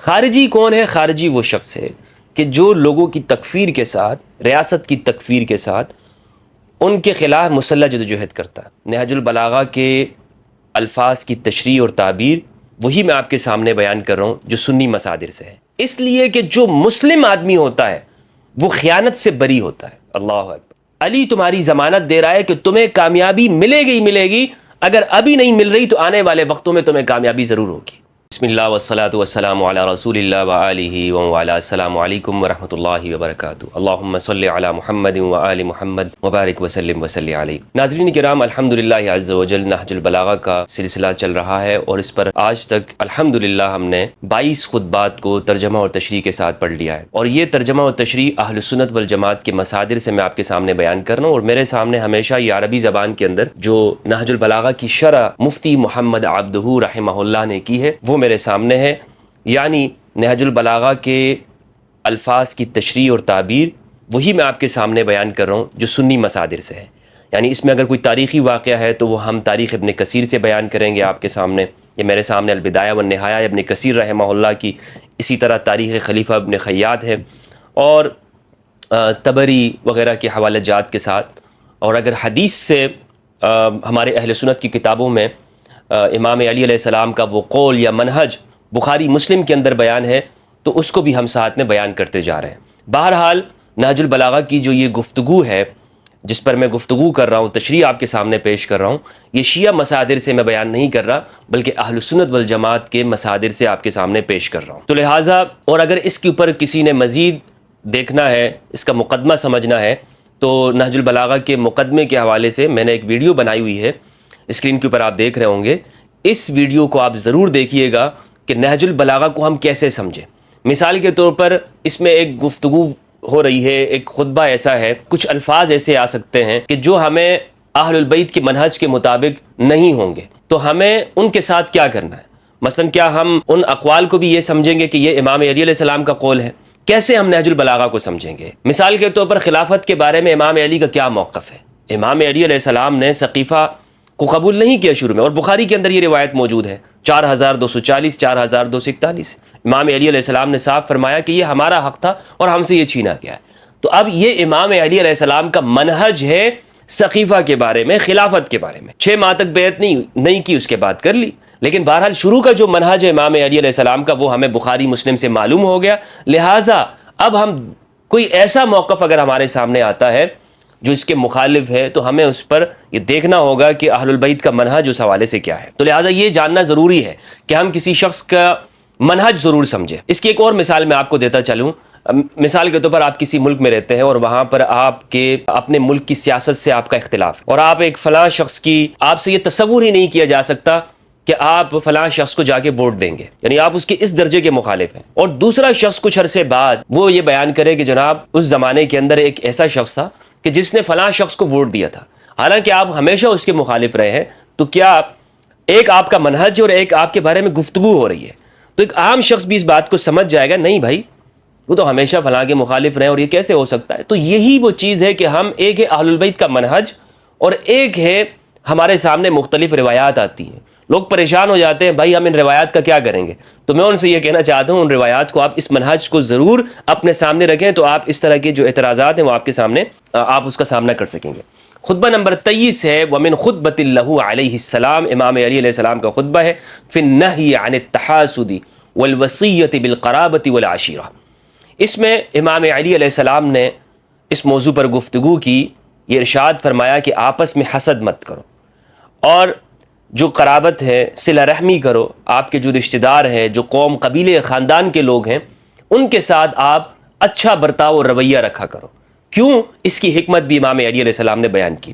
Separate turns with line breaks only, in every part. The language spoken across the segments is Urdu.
خارجی کون ہے؟ خارجی وہ شخص ہے کہ جو لوگوں کی تکفیر کے ساتھ، ریاست کی تکفیر کے ساتھ ان کے خلاف مسلح جدوجہد کرتا ہے۔ نہج البلاغہ کے الفاظ کی تشریح اور تعبیر وہی میں آپ کے سامنے بیان کر رہا ہوں جو سنی مصادر سے ہے، اس لیے کہ جو مسلم آدمی ہوتا ہے وہ خیانت سے بری ہوتا ہے۔ اللہ اکبر۔ علی تمہاری ضمانت دے رہا ہے کہ تمہیں کامیابی ملے گی ملے گی، اگر ابھی نہیں مل رہی تو آنے والے وقتوں میں تمہیں کامیابی ضرور ہوگی۔ بسم اللہ والصلاة والسلام علی رسول اللہ وآلہ وعلی السلام علیکم ورحمۃ اللہ وبرکاتہ۔ اللہم صلی علی محمد وآل محمد وبارک وسلم وصلی علیہ۔ ناظرین کرام، الحمدللہ عز وجل نہج البلاغہ کا سلسلہ چل رہا ہے اور اس پر آج تک الحمدللہ ہم نے 22 خطبات کو ترجمہ اور تشریح کے ساتھ پڑھ لیا ہے، اور یہ ترجمہ اور تشریح اہل سنت والجماعت کے مصادر سے میں آپ کے سامنے بیان کر رہا ہوں، اور میرے سامنے ہمیشہ یہ عربی زبان کے اندر جو نہج البلاغہ کی شرح مفتی محمد عبدہ رحمہ اللہ نے کی ہے وہ میرے سامنے ہے، یعنی نہج البلاغہ کے الفاظ کی تشریح اور تعبیر وہی میں آپ کے سامنے بیان کر رہا ہوں جو سنی مصادر سے ہے۔ یعنی اس میں اگر کوئی تاریخی واقعہ ہے تو وہ ہم تاریخ ابن کثیر سے بیان کریں گے آپ کے سامنے، یہ میرے سامنے البدایہ والنہایہ ابن کثیر رحمہ اللہ کی، اسی طرح تاریخ خلیفہ ابن خیاط ہے، اور طبری وغیرہ کے حوالہ جات کے ساتھ۔ اور اگر حدیث سے ہمارے اہل سنت کی کتابوں میں امام علی علیہ السلام کا وہ قول یا منہج بخاری مسلم کے اندر بیان ہے تو اس کو بھی ہم ساتھ میں بیان کرتے جا رہے ہیں۔ بہرحال نہج البلاغہ کی جو یہ گفتگو ہے جس پر میں گفتگو کر رہا ہوں، تشریح آپ کے سامنے پیش کر رہا ہوں، یہ شیعہ مصادر سے میں بیان نہیں کر رہا بلکہ اہل سنت والجماعت کے مصادر سے آپ کے سامنے پیش کر رہا ہوں۔ تو لہٰذا اور اگر اس کے اوپر کسی نے مزید دیکھنا ہے، اس کا مقدمہ سمجھنا ہے، تو نہج البلاغہ کے مقدمے کے حوالے سے میں نے ایک ویڈیو بنائی ہوئی ہے، اسکرین کے اوپر آپ دیکھ رہے ہوں گے۔ اس ویڈیو کو آپ ضرور دیکھیے گا کہ نہج البلاغہ کو ہم کیسے سمجھیں۔ مثال کے طور پر اس میں ایک گفتگو ہو رہی ہے، ایک خطبہ ایسا ہے، کچھ الفاظ ایسے آ سکتے ہیں کہ جو ہمیں اہل البیت کے منہج کے مطابق نہیں ہوں گے، تو ہمیں ان کے ساتھ کیا کرنا ہے؟ مثلا کیا ہم ان اقوال کو بھی یہ سمجھیں گے کہ یہ امام علی علیہ السلام کا قول ہے؟ کیسے ہم نہج البلاغہ کو سمجھیں گے؟ مثال کے طور پر خلافت کے بارے میں امام علی کا کیا موقف ہے؟ امام علی علیہ السلام نے سقیفہ کو قبول نہیں کیا شروع میں، اور بخاری کے اندر یہ روایت موجود ہے 4240 4241۔ امام علی علیہ السلام نے صاف فرمایا کہ یہ ہمارا حق تھا اور ہم سے یہ چھینا گیا ہے۔ تو اب یہ امام علی علیہ السلام کا منہج ہے سقیفہ کے بارے میں، خلافت کے بارے میں۔ 6 ماہ تک بیعت نہیں کی، اس کے بعد کر لی، لیکن بہرحال شروع کا جو منہج ہے امام علی علیہ السلام کا وہ ہمیں بخاری مسلم سے معلوم ہو گیا۔ لہٰذا اب ہم کوئی ایسا موقف اگر ہمارے سامنے آتا ہے جو اس کے مخالف ہے تو ہمیں اس پر یہ دیکھنا ہوگا کہ اہل البیت کا منہج اس حوالے سے کیا ہے۔ تو لہٰذا یہ جاننا ضروری ہے کہ ہم کسی شخص کا منہج ضرور سمجھیں۔ اس کی ایک اور مثال میں آپ کو دیتا چلوں۔ مثال کے طور پر آپ کسی ملک میں رہتے ہیں اور وہاں پر آپ کے اپنے ملک کی سیاست سے آپ کا اختلاف ہے، اور آپ ایک فلاں شخص کی، آپ سے یہ تصور ہی نہیں کیا جا سکتا کہ آپ فلاں شخص کو جا کے ووٹ دیں گے، یعنی آپ اس کے اس درجے کے مخالف ہیں، اور دوسرا شخص کچھ عرصے بعد وہ یہ بیان کرے کہ جناب اس زمانے کے اندر ایک ایسا شخص تھا کہ جس نے فلاں شخص کو ووٹ دیا تھا، حالانکہ آپ ہمیشہ اس کے مخالف رہے ہیں۔ تو کیا ایک آپ کا منہج اور ایک آپ کے بارے میں گفتگو ہو رہی ہے، تو ایک عام شخص بھی اس بات کو سمجھ جائے گا نہیں بھائی وہ تو ہمیشہ فلاں کے مخالف رہے اور یہ کیسے ہو سکتا ہے؟ تو یہی وہ چیز ہے کہ ہم ایک ہے اہل البیت کا منہج اور ایک ہے ہمارے سامنے مختلف روایات آتی ہیں۔ لوگ پریشان ہو جاتے ہیں بھائی ہم ان روایات کا کیا کریں گے؟ تو میں ان سے یہ کہنا چاہتا ہوں ان روایات کو آپ اس منہج کو ضرور اپنے سامنے رکھیں، تو آپ اس طرح کے جو اعتراضات ہیں وہ آپ کے سامنے آپ اس کا سامنا کر سکیں گے۔ خطبہ نمبر 23 ہے ومن خطبۃ لہ علیہ السلام، امام علی علیہ السلام کا خطبہ ہے، فی النہی عن التحاسد والوصیۃ بالقرابۃ والعشیرہ۔ اس میں امام علی علیہ السلام نے اس موضوع پر گفتگو کی، یہ ارشاد فرمایا کہ آپس میں حسد مت کرو، اور جو قرابت ہے صلہ رحمی کرو، آپ کے جو رشتہ دار ہیں، جو قوم قبیلے خاندان کے لوگ ہیں ان کے ساتھ آپ اچھا برتاؤ اور رویہ رکھا کرو۔ کیوں؟ اس کی حکمت بھی امام علی علیہ السلام نے بیان کی۔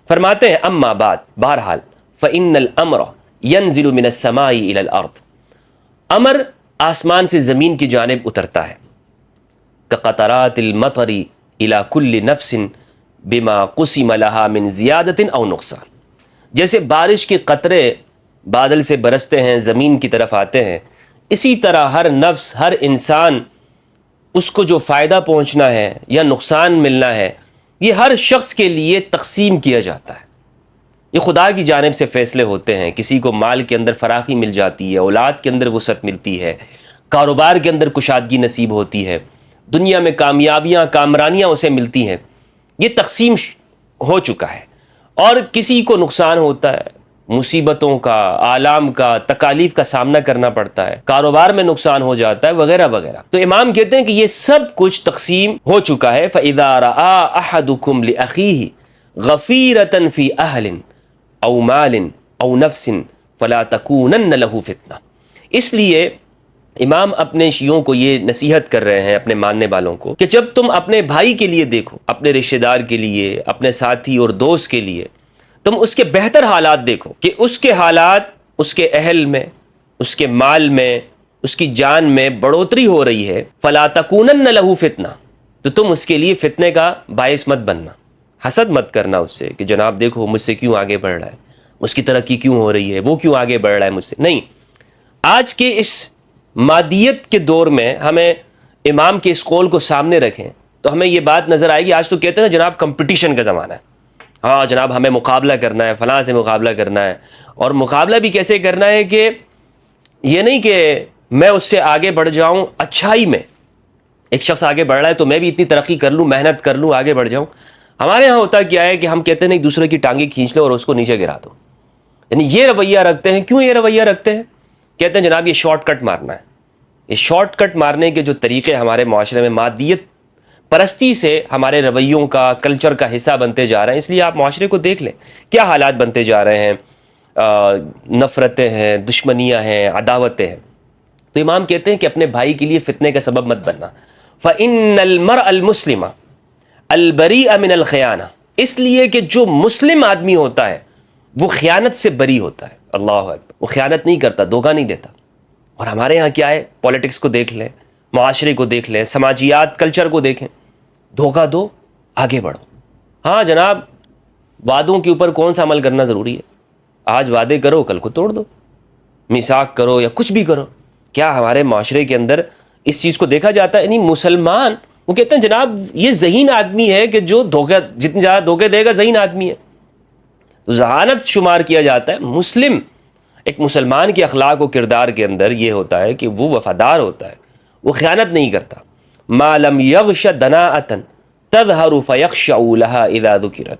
فرماتے ہیں اما بعد، بہرحال فإن الامر ينزل من السماء الى الارض، امر آسمان سے زمین کی جانب اترتا ہے، كقطرات المطر الى كل نفس بما قسم لها من زیادت او نقصان، جیسے بارش کے قطرے بادل سے برستے ہیں زمین کی طرف آتے ہیں، اسی طرح ہر نفس، ہر انسان، اس کو جو فائدہ پہنچنا ہے یا نقصان ملنا ہے یہ ہر شخص کے لیے تقسیم کیا جاتا ہے۔ یہ خدا کی جانب سے فیصلے ہوتے ہیں، کسی کو مال کے اندر فراخی مل جاتی ہے، اولاد کے اندر وسعت ملتی ہے، کاروبار کے اندر کشادگی نصیب ہوتی ہے، دنیا میں کامیابیاں کامرانیاں اسے ملتی ہیں. یہ تقسیم ہو چکا ہے، اور کسی کو نقصان ہوتا ہے، مصیبتوں کا، آلام کا، تکالیف کا سامنا کرنا پڑتا ہے، کاروبار میں نقصان ہو جاتا ہے، وغیرہ وغیرہ. تو امام کہتے ہیں کہ یہ سب کچھ تقسیم ہو چکا ہے. فَإِذَا رَآ أَحَدُكُمْ لِأَخِيهِ غَفِيرَةً فِي أَهْلٍ أَوْ مَالٍ أَوْ نَفْسٍ فَلَا تَكُونَنَّ لَهُ فِتْنَةً. اس لیے امام اپنے شیعوں کو یہ نصیحت کر رہے ہیں، اپنے ماننے والوں کو، کہ جب تم اپنے بھائی کے لیے دیکھو، اپنے رشتہ دار کے لیے، اپنے ساتھی اور دوست کے لیے، تم اس کے بہتر حالات دیکھو کہ اس کے حالات، اس کے اہل میں، اس کے مال میں، اس کی جان میں بڑھوتری ہو رہی ہے. فَلَا تَكُونَنَّ لَهُ فِتْنَةً. تو تم اس کے لیے فتنے کا باعث مت بننا، حسد مت کرنا اس سے کہ جناب دیکھو مجھ سے کیوں آگے بڑھ رہا ہے، اس کی ترقی کیوں ہو رہی ہے، وہ کیوں آگے بڑھ رہا ہے مجھ سے. نہیں، آج کے اس مادیت کے دور میں ہمیں امام کے اس قول کو سامنے رکھیں تو ہمیں یہ بات نظر آئے گی. آج تو کہتے ہیں نا جناب کمپٹیشن کا زمانہ ہے، ہاں جناب ہمیں مقابلہ کرنا ہے، فلاں سے مقابلہ کرنا ہے. اور مقابلہ بھی کیسے کرنا ہے کہ یہ نہیں کہ میں اس سے آگے بڑھ جاؤں اچھائی میں، ایک شخص آگے بڑھ رہا ہے تو میں بھی اتنی ترقی کر لوں، محنت کر لوں، آگے بڑھ جاؤں. ہمارے ہاں ہوتا کیا ہے کہ ہم کہتے ہیں ایک دوسرے کی ٹانگیں کھینچ لو اور اس کو نیچے گرا دو. یعنی یہ رویہ رکھتے ہیں. کیوں یہ رویہ رکھتے ہیں؟ کہتے ہیں جناب یہ شارٹ کٹ مارنا ہے. یہ شارٹ کٹ مارنے کے جو طریقے ہمارے معاشرے میں مادیت پرستی سے ہمارے رویوں کا، کلچر کا حصہ بنتے جا رہے ہیں. اس لیے آپ معاشرے کو دیکھ لیں کیا حالات بنتے جا رہے ہیں، نفرتیں ہیں، دشمنیاں ہیں، عداوتیں ہیں. تو امام کہتے ہیں کہ اپنے بھائی کے لیے فتنے کا سبب مت بننا. فَإِنَّ الْمَرْءَ الْمُسْلِمَ الْبَرِيءَ مِنَ الْخِيَانَةِ. اس لیے کہ جو مسلم آدمی ہوتا ہے وہ خیانت سے بری ہوتا ہے. اللہ اکبر. وہ خیانت نہیں کرتا، دھوکہ نہیں دیتا. اور ہمارے ہاں کیا ہے، پولیٹکس کو دیکھ لیں، معاشرے کو دیکھ لیں، سماجیات کلچر کو دیکھیں. دھوکہ دو، آگے بڑھو. ہاں جناب وعدوں کے اوپر کون سا عمل کرنا ضروری ہے؟ آج وعدے کرو، کل کو توڑ دو، میثاق کرو یا کچھ بھی کرو. کیا ہمارے معاشرے کے اندر اس چیز کو دیکھا جاتا ہے؟ نہیں. مسلمان وہ کہتے ہیں جناب یہ ذہین آدمی ہے کہ جو دھوکہ، جتنی زیادہ دھوکے دے گا ذہین آدمی ہے. تو ذہانت شمار کیا جاتا ہے. مسلم، ایک مسلمان کے اخلاق و کردار کے اندر یہ ہوتا ہے کہ وہ وفادار ہوتا ہے، وہ خیانت نہیں کرتا. ما لم یغش دناءۃ تظہر فیخشع لها اذا ذکرت.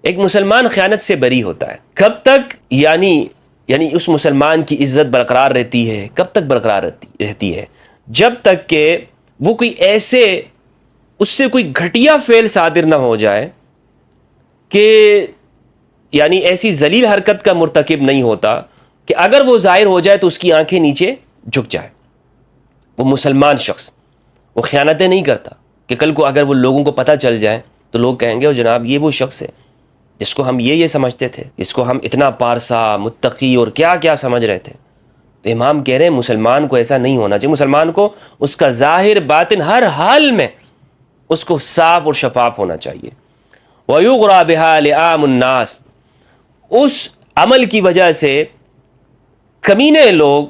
ایک مسلمان خیانت سے بری ہوتا ہے. کب تک؟ یعنی اس مسلمان کی عزت برقرار رہتی ہے. کب تک برقرار رہتی ہے؟ جب تک کہ وہ کوئی ایسے، اس سے کوئی گھٹیا فعل صادر نہ ہو جائے کہ یعنی ایسی ذلیل حرکت کا مرتکب نہیں ہوتا کہ اگر وہ ظاہر ہو جائے تو اس کی آنکھیں نیچے جھک جائے. وہ مسلمان شخص وہ خیانتیں نہیں کرتا کہ کل کو اگر وہ لوگوں کو پتہ چل جائے تو لوگ کہیں گے جناب یہ وہ شخص ہے جس کو ہم یہ سمجھتے تھے، اس کو ہم اتنا پارسا، متقی اور کیا کیا سمجھ رہے تھے. تو امام کہہ رہے ہیں مسلمان کو ایسا نہیں ہونا چاہیے. مسلمان کو اس کا ظاہر باطن ہر حال میں اس کو صاف اور شفاف ہونا چاہیے. وَيُغْرَى بِهَا لِعَامُ النَّاسِ. اس عمل کی وجہ سے کمینے لوگ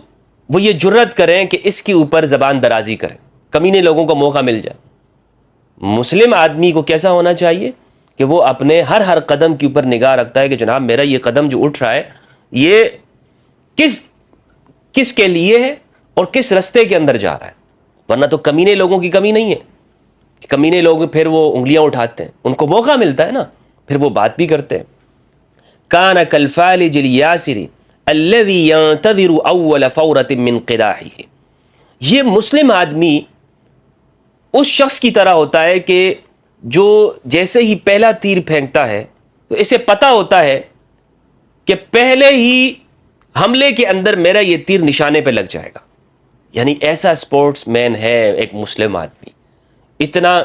وہ یہ جرت کریں کہ اس کے اوپر زبان درازی کریں، کمینے لوگوں کو موقع مل جائے. مسلم آدمی کو کیسا ہونا چاہیے کہ وہ اپنے ہر قدم کے اوپر نگاہ رکھتا ہے کہ جناب میرا یہ قدم جو اٹھ رہا ہے یہ کس کے لیے ہے اور کس رستے کے اندر جا رہا ہے. ورنہ تو کمینے لوگوں کی کمی نہیں ہے. کمینے لوگ پھر وہ انگلیاں اٹھاتے ہیں، ان کو موقع ملتا ہے نا، پھر وہ بات بھی کرتے ہیں. کان کالفالج الیاسر الذی ینتظر اول فورۃ من قداحہ. یہ مسلم آدمی اس شخص کی طرح ہوتا ہے کہ جو جیسے ہی پہلا تیر پھینکتا ہے تو اسے پتہ ہوتا ہے کہ پہلے ہی حملے کے اندر میرا یہ تیر نشانے پہ لگ جائے گا. یعنی ایسا سپورٹس مین ہے ایک مسلم آدمی، اتنا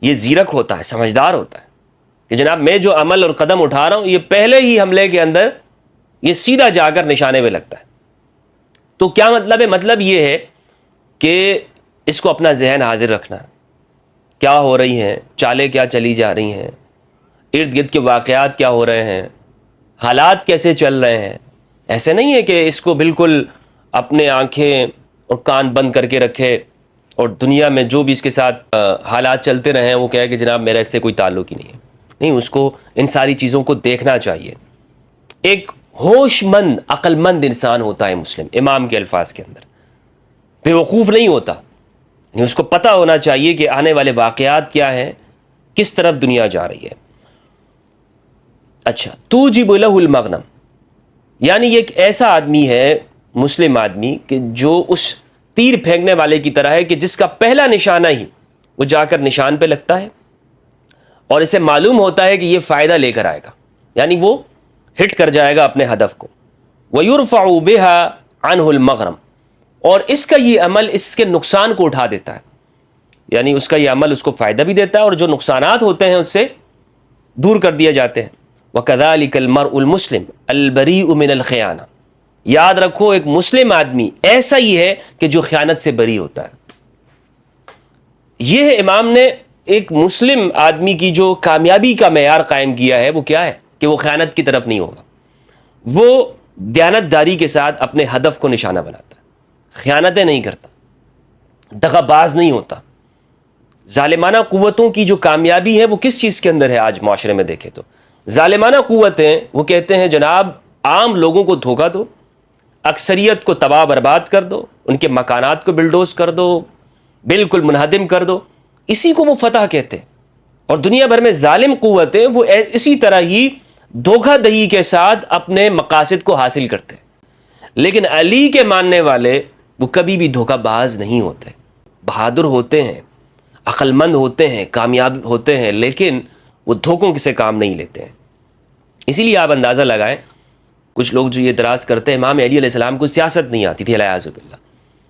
یہ زیرک ہوتا ہے، سمجھدار ہوتا ہے کہ جناب میں جو عمل اور قدم اٹھا رہا ہوں یہ پہلے ہی حملے کے اندر یہ سیدھا جا کر نشانے پہ لگتا ہے. تو کیا مطلب ہے؟ مطلب یہ ہے کہ اس کو اپنا ذہن حاضر رکھنا ہے، کیا ہو رہی ہیں چالیں، کیا چلی جا رہی ہیں، ارد گرد کے واقعات کیا ہو رہے ہیں، حالات کیسے چل رہے ہیں. ایسے نہیں ہے کہ اس کو بالکل اپنے آنکھیں اور کان بند کر کے رکھے اور دنیا میں جو بھی اس کے ساتھ حالات چلتے رہے ہیں وہ کہے کہ جناب میرا اس سے کوئی تعلق ہی نہیں ہے. نہیں، اس کو ان ساری چیزوں کو دیکھنا چاہیے. ایک ہوش مند، عقل مند انسان ہوتا ہے مسلم، امام کے الفاظ کے اندر. بے وقوف نہیں ہوتا، یعنی اس کو پتہ ہونا چاہیے کہ آنے والے واقعات کیا ہیں، کس طرف دنیا جا رہی ہے۔ اچھا، توجب لہ المغنم، یعنی یہ ایک ایسا آدمی ہے، مسلم آدمی، کہ جو اس تیر پھینکنے والے کی طرح ہے کہ جس کا پہلا نشانہ ہی وہ جا کر نشان پہ لگتا ہے اور اسے معلوم ہوتا ہے کہ یہ فائدہ لے کر آئے گا، یعنی وہ ہٹ کر جائے گا اپنے ہدف کو۔ وَيُرْفَعُ بِهَا عَنْهُ الْمَغْرَمُ، اور اس کا یہ عمل اس کے نقصان کو اٹھا دیتا ہے، یعنی اس کا یہ عمل اس کو فائدہ بھی دیتا ہے اور جو نقصانات ہوتے ہیں اس سے دور کر دیے جاتے ہیں۔ وَكَذَلِكَ الْمَرْءُ الْمُسْلِمُ الْبَرِيءُ مِنَ الْخِيَانَةِ، یاد رکھو ایک مسلم آدمی ایسا ہی ہے کہ جو خیانت سے بری ہوتا ہے۔ یہ امام نے ایک مسلم آدمی کی جو کامیابی کا معیار قائم کیا ہے وہ کیا ہے کہ وہ خیانت کی طرف نہیں ہوگا، وہ دیانت داری کے ساتھ اپنے ہدف کو نشانہ بناتا ہے، خیانتیں نہیں کرتا، دغا باز نہیں ہوتا۔ ظالمانہ قوتوں کی جو کامیابی ہے وہ کس چیز کے اندر ہے؟ آج معاشرے میں دیکھیں تو ظالمانہ قوتیں وہ کہتے ہیں جناب عام لوگوں کو دھوکہ دو، اکثریت کو تباہ برباد کر دو، ان کے مکانات کو بلڈوز کر دو، بالکل منہدم کر دو، اسی کو وہ فتح کہتے ہیں۔ اور دنیا بھر میں ظالم قوتیں وہ اسی طرح ہی دھوکہ دہی کے ساتھ اپنے مقاصد کو حاصل کرتے ہیں۔ لیکن علی کے ماننے والے وہ کبھی بھی دھوکہ باز نہیں ہوتے، بہادر ہوتے ہیں، عقل مند ہوتے ہیں، کامیاب ہوتے ہیں، لیکن وہ دھوکوں سے کام نہیں لیتے ہیں۔ اسی لیے آپ اندازہ لگائیں، کچھ لوگ جو یہ اعتراض کرتے ہیں امام علی علیہ السلام کو سیاست نہیں آتی تھی، والعیاذ باللہ۔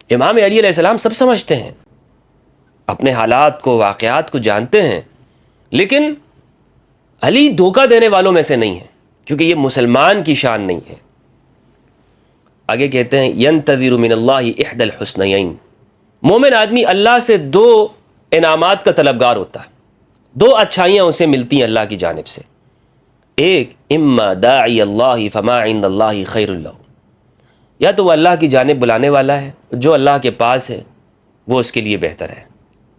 امام علی علیہ السلام سب سمجھتے ہیں، اپنے حالات کو، واقعات کو جانتے ہیں، لیکن علی دھوکہ دینے والوں میں سے نہیں ہے، کیونکہ یہ مسلمان کی شان نہیں ہے۔ آگے کہتے ہیں ینتظر من اللہ احد الحسنیین، مومن آدمی اللہ سے دو انعامات کا طلبگار ہوتا ہے، دو اچھائیاں اسے ملتی ہیں اللہ کی جانب سے۔ ایک اما داعی اللہ فما عند اللہ خیر اللہ، یا تو وہ اللہ کی جانب بلانے والا ہے، جو اللہ کے پاس ہے وہ اس کے لیے بہتر ہے۔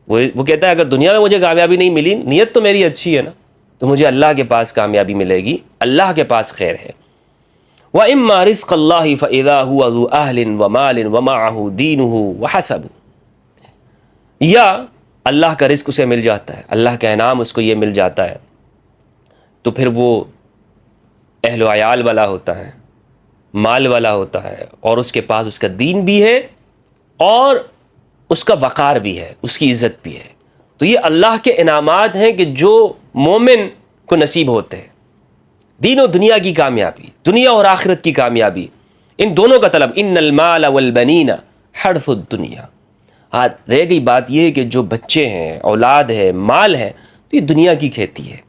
وہ کہتا ہے اگر دنیا میں مجھے کامیابی نہیں ملی، نیت تو میری اچھی ہے نا، تو مجھے اللہ کے پاس کامیابی ملے گی، اللہ کے پاس خیر ہے۔ وَإِمَّا رِزْقَ اللَّهِ فَإِذَا هُوَ ذُو أَهْلٍ وَمَالٍ وَمَعَهُ دِينُهُ وَحَسَبُ، یا اللہ کا رزق اسے مل جاتا ہے، اللہ کا انعام اس کو یہ مل جاتا ہے، تو پھر وہ اہل و عیال والا ہوتا ہے، مال والا ہوتا ہے، اور اس کے پاس اس کا دین بھی ہے اور اس کا وقار بھی ہے، اس کی عزت بھی ہے۔ تو یہ اللہ کے انعامات ہیں کہ جو مومن کو نصیب ہوتے ہیں، دین و دنیا کی کامیابی، دنیا اور آخرت کی کامیابی، ان دونوں کا طلب۔ ان المال والبنین حرث الدنیا، ہاں رہ گئی بات یہ کہ جو بچے ہیں، اولاد ہے، مال ہے، تو یہ دنیا کی کھیتی ہے۔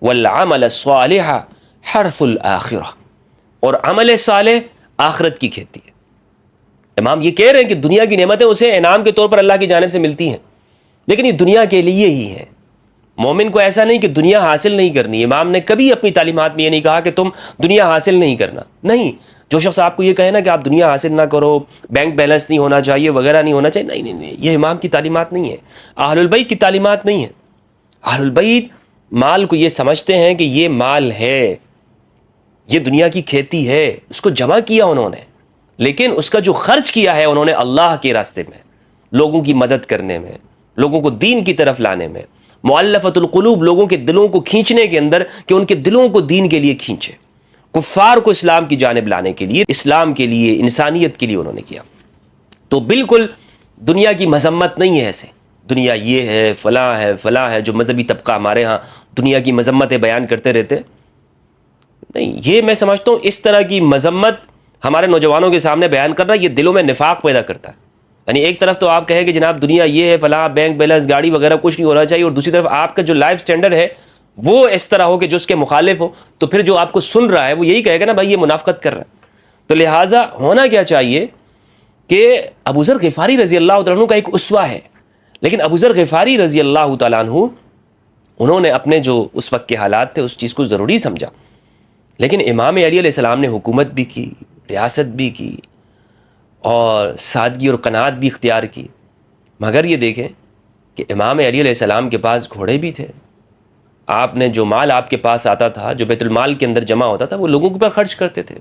والعمل الصالح حرث الآخرہ، اور عمل صالح آخرت کی کھیتی ہے۔ امام یہ کہہ رہے ہیں کہ دنیا کی نعمتیں اسے انعام کے طور پر اللہ کی جانب سے ملتی ہیں، لیکن یہ دنیا کے لیے ہی ہے۔ مومن کو ایسا نہیں کہ دنیا حاصل نہیں کرنی۔ امام نے کبھی اپنی تعلیمات میں یہ نہیں کہا کہ تم دنیا حاصل نہیں کرنا، نہیں۔ جو شخص آپ کو یہ کہے نا کہ آپ دنیا حاصل نہ کرو، بینک بیلنس نہیں ہونا چاہیے، وغیرہ نہیں ہونا چاہیے، نہیں نہیں، یہ امام کی تعلیمات نہیں ہے، اہل البیت کی تعلیمات نہیں ہے۔ اہل البیت مال کو یہ سمجھتے ہیں کہ یہ مال ہے، یہ دنیا کی کھیتی ہے، اس کو جمع کیا انہوں نے، لیکن اس کا جو خرچ کیا ہے انہوں نے اللہ کے راستے میں، لوگوں کی مدد کرنے میں، لوگوں کو دین کی طرف لانے میں، مؤلفۃ القلوب، لوگوں کے دلوں کو کھینچنے کے اندر، کہ ان کے دلوں کو دین کے لیے کھینچے، کفار کو اسلام کی جانب لانے کے لیے، اسلام کے لیے، انسانیت کے لیے انہوں نے کیا۔ تو بالکل دنیا کی مذمت نہیں ہے ایسے، دنیا یہ ہے، فلاں ہے، فلاں ہے، جو مذہبی طبقہ ہمارے ہاں دنیا کی مذمتیں بیان کرتے رہتے، نہیں، یہ میں سمجھتا ہوں اس طرح کی مذمت ہمارے نوجوانوں کے سامنے بیان کرنا یہ دلوں میں نفاق پیدا کرتا ہے۔ یعنی ایک طرف تو آپ کہیں کہ جناب دنیا یہ ہے، فلاں، بینک بیلنس، گاڑی وغیرہ کچھ نہیں ہونا چاہیے، اور دوسری طرف آپ کا جو لائف سٹینڈرڈ ہے وہ اس طرح ہو کہ جو اس کے مخالف ہو، تو پھر جو آپ کو سن رہا ہے وہ یہی کہے گا نا بھائی یہ منافقت کر رہا ہے۔ تو لہٰذا ہونا کیا چاہیے کہ ابو ذر غفاری رضی اللہ تعالیٰ عنہ کا ایک اسوہ ہے، لیکن ابو ذر غفاری رضی اللہ تعالیٰ عنہ انہوں نے اپنے جو اس وقت کے حالات تھے اس چیز کو ضروری سمجھا، لیکن امام علی علیہ السلام نے حکومت بھی کی، ریاست بھی کی، اور سادگی اور قناعت بھی اختیار کی۔ مگر یہ دیکھیں کہ امام علی علیہ السلام کے پاس گھوڑے بھی تھے، آپ نے جو مال آپ کے پاس آتا تھا، جو بیت المال کے اندر جمع ہوتا تھا، وہ لوگوں کے اوپر خرچ کرتے تھے۔